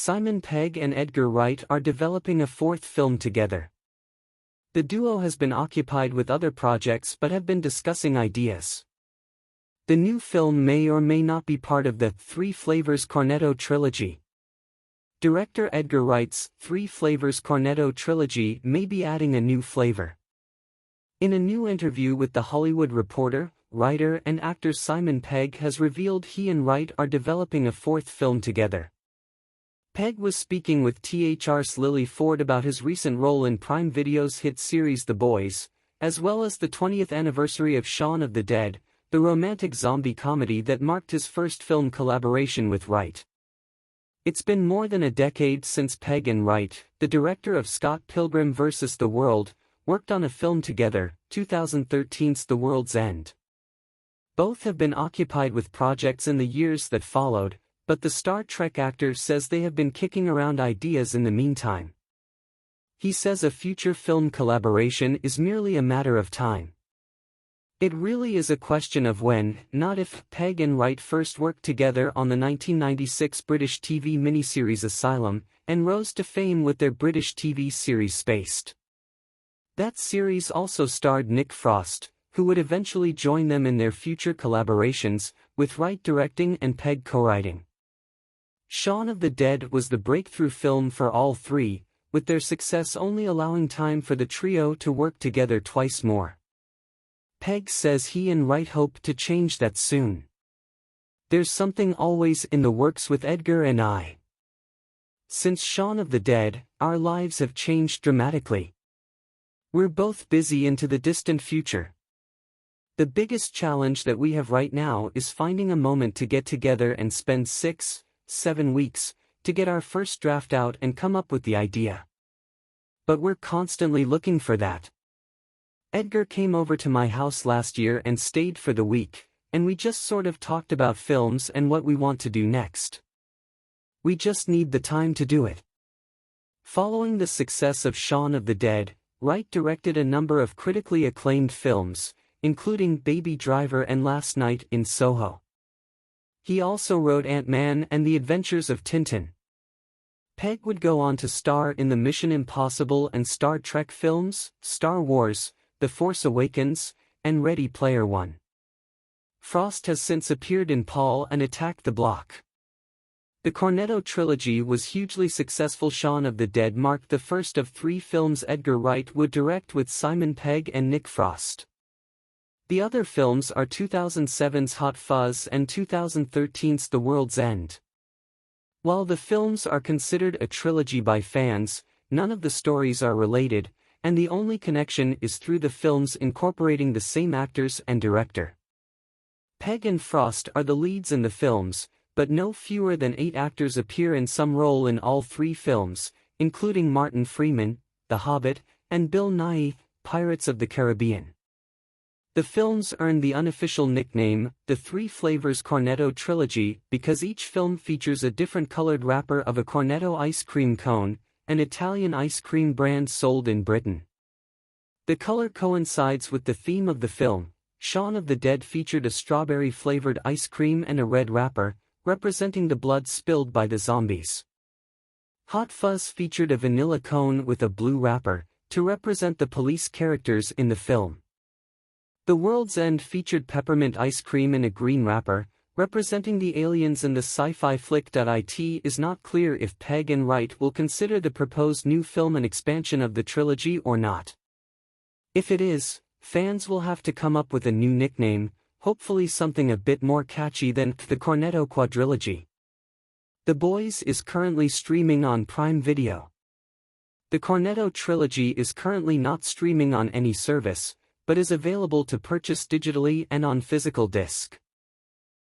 Simon Pegg and Edgar Wright are developing a fourth film together. The duo has been occupied with other projects but have been discussing ideas. The new film may or may not be part of the Three Flavors Cornetto trilogy. Director Edgar Wright's Three Flavors Cornetto trilogy may be adding a new flavor. In a new interview with The Hollywood Reporter, writer and actor Simon Pegg has revealed he and Wright are developing a fourth film together. Pegg was speaking with THR's Lily Ford about his recent role in Prime Video's hit series The Boys, as well as the 20th anniversary of Shaun of the Dead, the romantic zombie comedy that marked his first film collaboration with Wright. It's been more than a decade since Pegg and Wright, the director of Scott Pilgrim vs. the World, worked on a film together, 2013's The World's End. Both have been occupied with projects in the years that followed, but the Star Trek actor says they have been kicking around ideas in the meantime. He says a future film collaboration is merely a matter of time. It really is a question of when, not if. Pegg and Wright first worked together on the 1996 British TV miniseries Asylum, and rose to fame with their British TV series Spaced. That series also starred Nick Frost, who would eventually join them in their future collaborations, with Wright directing and Pegg co-writing. Shaun of the Dead was the breakthrough film for all three, with their success only allowing time for the trio to work together twice more. Pegg says he and Wright hope to change that soon. There's something always in the works with Edgar and I. Since Shaun of the Dead, our lives have changed dramatically. We're both busy into the distant future. The biggest challenge that we have right now is finding a moment to get together and spend 6-7 weeks, to get our first draft out and come up with the idea. But we're constantly looking for that. Edgar came over to my house last year and stayed for the week, and we just sort of talked about films and what we want to do next. We just need the time to do it. Following the success of Shaun of the Dead, Wright directed a number of critically acclaimed films, including Baby Driver and Last Night in Soho. He also wrote Ant-Man and the Adventures of Tintin. Pegg would go on to star in the Mission Impossible and Star Trek films, Star Wars, The Force Awakens, and Ready Player One. Frost has since appeared in Paul and Attack the Block. The Cornetto trilogy was hugely successful. Shaun of the Dead marked the first of 3 films Edgar Wright would direct with Simon Pegg and Nick Frost. The other films are 2007's Hot Fuzz and 2013's The World's End. While the films are considered a trilogy by fans, none of the stories are related, and the only connection is through the films incorporating the same actors and director. Pegg and Frost are the leads in the films, but no fewer than 8 actors appear in some role in all 3 films, including Martin Freeman, The Hobbit, and Bill Nighy, Pirates of the Caribbean. The films earned the unofficial nickname, the Three Flavors Cornetto Trilogy, because each film features a different colored wrapper of a Cornetto ice cream cone, an Italian ice cream brand sold in Britain. The color coincides with the theme of the film. Shaun of the Dead featured a strawberry-flavored ice cream and a red wrapper, representing the blood spilled by the zombies. Hot Fuzz featured a vanilla cone with a blue wrapper, to represent the police characters in the film. The World's End featured peppermint ice cream in a green wrapper, representing the aliens in the sci-fi flick. It is not clear if Pegg and Wright will consider the proposed new film an expansion of the trilogy or not. If it is, fans will have to come up with a new nickname, hopefully something a bit more catchy than the Cornetto Quadrilogy. The Boys is currently streaming on Prime Video. The Cornetto trilogy is currently not streaming on any service, but is available to purchase digitally and on physical disc.